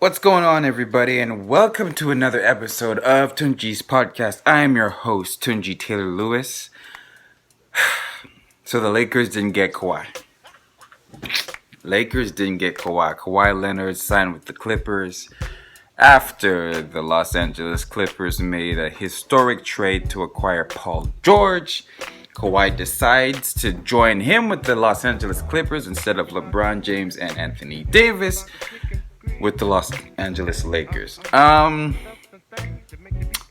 What's going on, everybody, and welcome to another episode of Tunji's podcast. I am your host, Tunji Taylor Lewis. So the Lakers didn't get Kawhi. Kawhi Leonard signed with the Clippers after the Los Angeles Clippers made a historic trade to acquire Paul George. Kawhi decides to join him with the Los Angeles Clippers instead of LeBron James and Anthony Davis with the Los Angeles Lakers.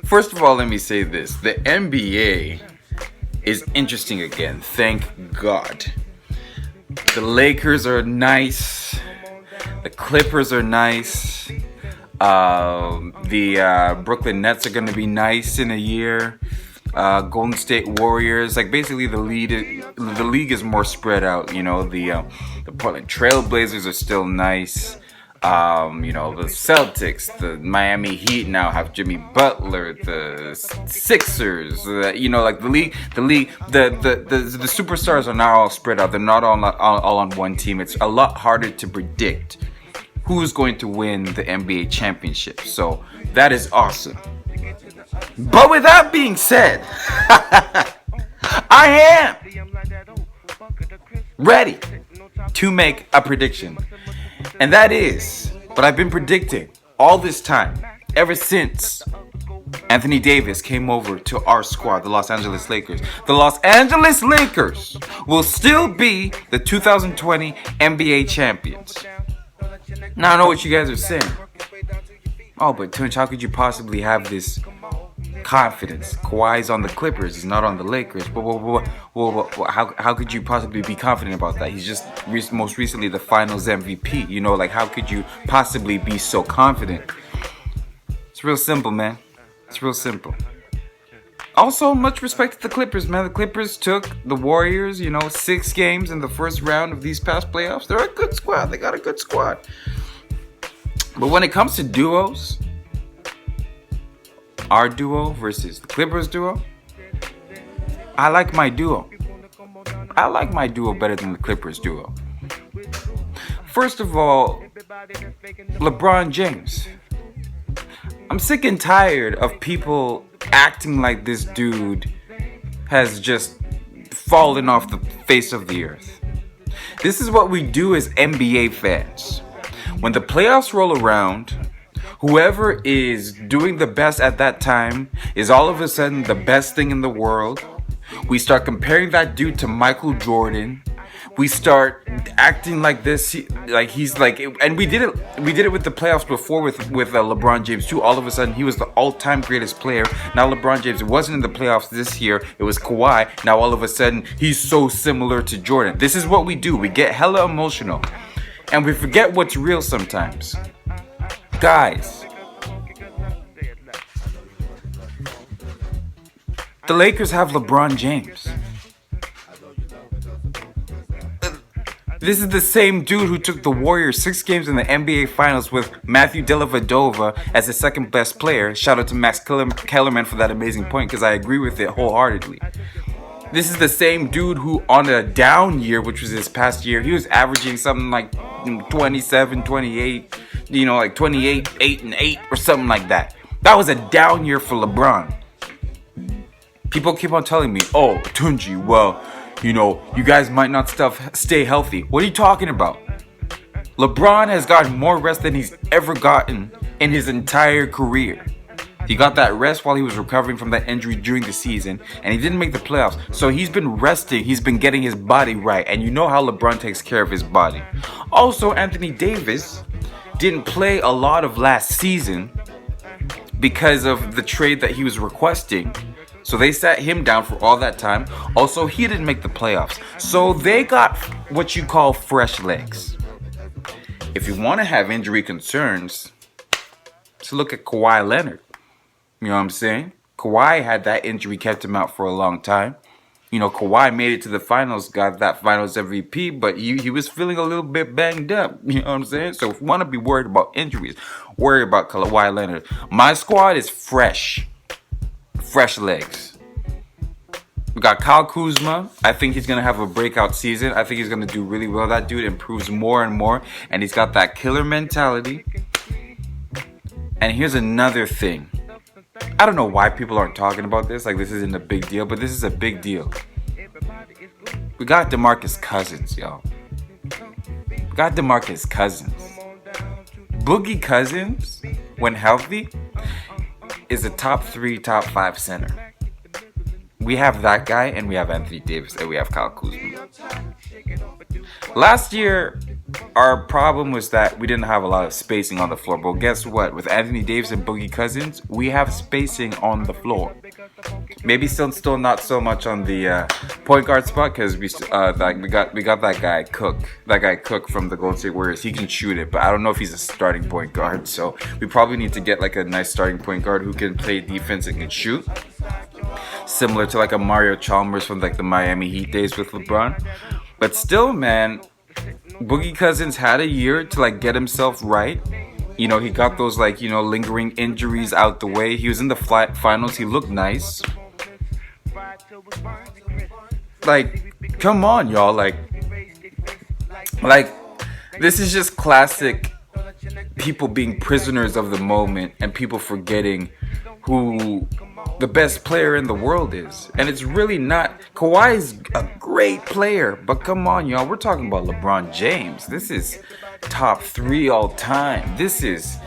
First of all, let me say this. The NBA is interesting again. Thank God. The Lakers are nice. The Clippers are nice. The Brooklyn Nets are going to be nice in a year. Golden State Warriors, like basically the league is more spread out. You know, the Portland Trail Blazers are still nice. The Celtics, the Miami Heat now have Jimmy Butler, the Sixers, the superstars are now all spread out. They're not all on one team. It's a lot harder to predict who's going to win the NBA championship. So that is awesome. But with that being said, I am ready to make a prediction. And that is what I've been predicting all this time, ever since Anthony Davis came over to our squad, the Los Angeles Lakers. The Los Angeles Lakers will still be the 2020 NBA champions. Now I know what you guys are saying. Oh, but Tunj, how could you possibly have this confidence? Kawhi's on the Clippers, he's not on the Lakers. How could you possibly be confident about that? He's just most recently the Finals MVP. You know, like how could you possibly be so confident? It's real simple, man. It's real simple. Also, much respect to the Clippers, man. The Clippers took the Warriors, 6 games in the first round of these past playoffs. They're a good squad. They got a good squad. But when it comes to duos, our duo versus the Clippers duo, I like my duo. I like my duo better than the Clippers duo. First of all, LeBron James. I'm sick and tired of people acting like this dude has just fallen off the face of the earth. This is what we do as NBA fans. When the playoffs roll around, whoever is doing the best at that time is all of a sudden the best thing in the world. We start comparing that dude to Michael Jordan. We start acting like this, like he's like, and we did it with the playoffs before with LeBron James too. All of a sudden, he was the all-time greatest player. Now LeBron James wasn't in the playoffs this year. It was Kawhi. Now all of a sudden, he's so similar to Jordan. This is what we do. We get hella emotional, and we forget what's real sometimes, guys. The Lakers have LeBron James. This is the same dude who took the Warriors 6 games in the NBA Finals with Matthew Dellavedova as the second best player. Shout out to Max Kellerman for that amazing point, because I agree with it wholeheartedly. This is the same dude who, on a down year, which was his past year, he was averaging something like 27, 28, like 28, 8 and 8 or something like that. That was a down year for LeBron. People keep on telling me, oh, Tunji, well, you guys might not stay healthy. What are you talking about? LeBron has gotten more rest than he's ever gotten in his entire career. He got that rest while he was recovering from that injury during the season, and he didn't make the playoffs. So he's been resting. He's been getting his body right. And you know how LeBron takes care of his body. Also, Anthony Davis didn't play a lot of last season because of the trade that he was requesting. So they sat him down for all that time. Also, he didn't make the playoffs. So they got what you call fresh legs. If you want to have injury concerns, just look at Kawhi Leonard. You know what I'm saying? Kawhi had that injury, kept him out for a long time. Kawhi made it to the finals, got that finals MVP, but he was feeling a little bit banged up. You know what I'm saying? So if you want to be worried about injuries, worry about Kawhi Leonard. My squad is fresh legs. We got Kyle Kuzma. I think he's going to have a breakout season. I think he's going to do really well. That dude improves more and more, and he's got that killer mentality. And here's another thing. I don't know why people aren't talking about this. Like, this isn't a big deal, but this is a big deal. We got DeMarcus Cousins, y'all. We got DeMarcus Cousins. Boogie Cousins, when healthy, is a top 3, top 5 center. We have that guy, and we have Anthony Davis, and we have Kyle Kuzma. Last year, our problem was that we didn't have a lot of spacing on the floor. But guess what? With Anthony Davis and Boogie Cousins, we have spacing on the floor. Maybe still not so much on the point guard spot because we got that guy Cook from the Golden State Warriors. He can shoot it, but I don't know if he's a starting point guard. So we probably need to get like a nice starting point guard who can play defense and can shoot, similar to like a Mario Chalmers from like the Miami Heat days with LeBron. But still, man, Boogie Cousins had a year to like get himself right. You know, he got those like, you know, lingering injuries out the way. He was in the finals. He looked nice. Like, come on, y'all. Like this is just classic people being prisoners of the moment and people forgetting who the best player in the world is. And it's really not. Kawhi's a great player, but come on, y'all. We're talking about LeBron James. This is top 3 all time. This is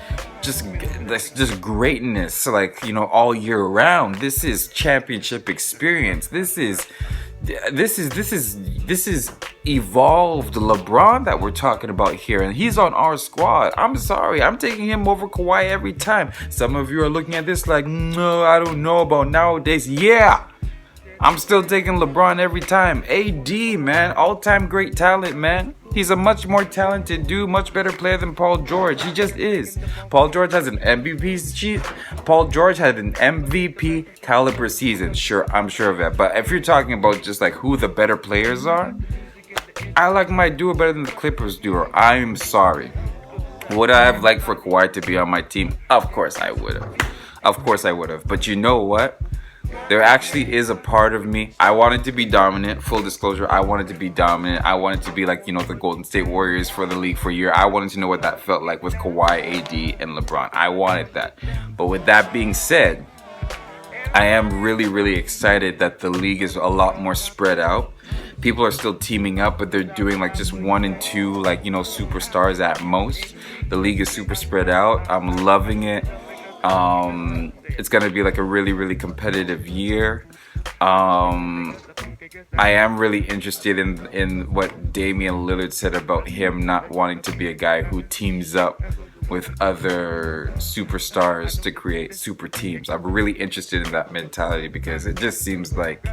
just greatness, like, you know, all year round. This is championship experience. This is evolved LeBron that we're talking about here, and he's on our squad. I'm sorry, I'm taking him over Kawhi every time. Some of you are looking at this like, no, I don't know about nowadays. Yeah, I'm still taking LeBron every time. AD, man, all-time great talent, man. He's a much more talented dude, much better player than Paul George. He just is. Paul George has an MVP caliber season. Sure, I'm sure of that. But if you're talking about just like who the better players are, I like my duo better than the Clippers duo. I'm sorry. Would I have liked for Kawhi to be on my team? Of course I would have. But you know what? There actually is a part of me. I wanted to be dominant. Full disclosure, I wanted to be dominant. I wanted to be like, you know, the Golden State Warriors for the league for a year. I wanted to know what that felt like with Kawhi, AD, and LeBron. I wanted that. But with that being said, I am really, really excited that the league is a lot more spread out. People are still teaming up, but they're doing like just 1 and 2, like, you know, superstars at most. The league is super spread out. I'm loving it. It's gonna be like a really, really competitive year. I am really interested in what Damian Lillard said about him not wanting to be a guy who teams up with other superstars to create super teams. I'm really interested in that mentality because it just seems like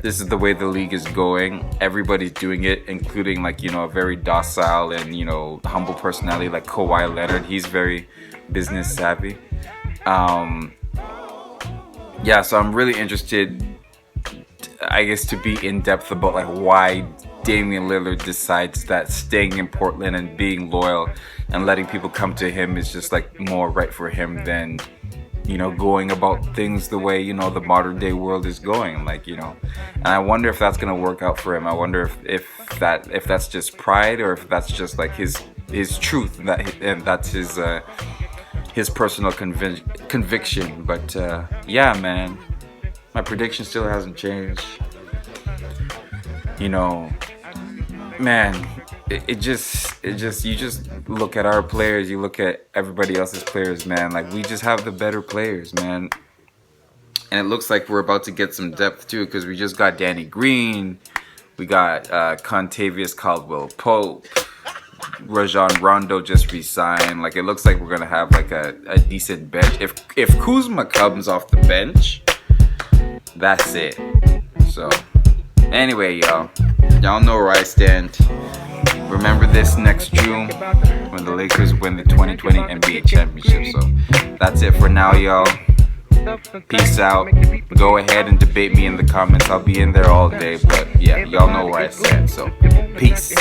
this is the way the league is going. Everybody's doing it, including like, you know, a very docile and, you know, humble personality like Kawhi Leonard. He's very business savvy. Yeah, so I'm really interested, I guess, to be in depth about like why Damian Lillard decides that staying in Portland and being loyal and letting people come to him is just like more right for him than, you know, going about things the way, you know, the modern day world is going, like, you know. And I wonder if that's gonna work out for him. I wonder if that's just pride or if that's just like his truth and that's his personal conviction. But yeah, man, my prediction still hasn't changed. You know, man, it just you just look at our players, you look at everybody else's players, man. Like, we just have the better players, man. And it looks like we're about to get some depth too, because we just got Danny Green, we got Contavious Caldwell-Pope. Rajon Rondo just re-signed. Like, it looks like we're gonna have like a decent bench. If Kuzma comes off the bench, that's it. So anyway, y'all know where I stand. Remember this next June when the Lakers win the 2020 NBA championship. So that's it for now, y'all. Peace out. Go ahead and debate me in the comments. I'll be in there all day. But yeah, y'all know where I stand. So peace.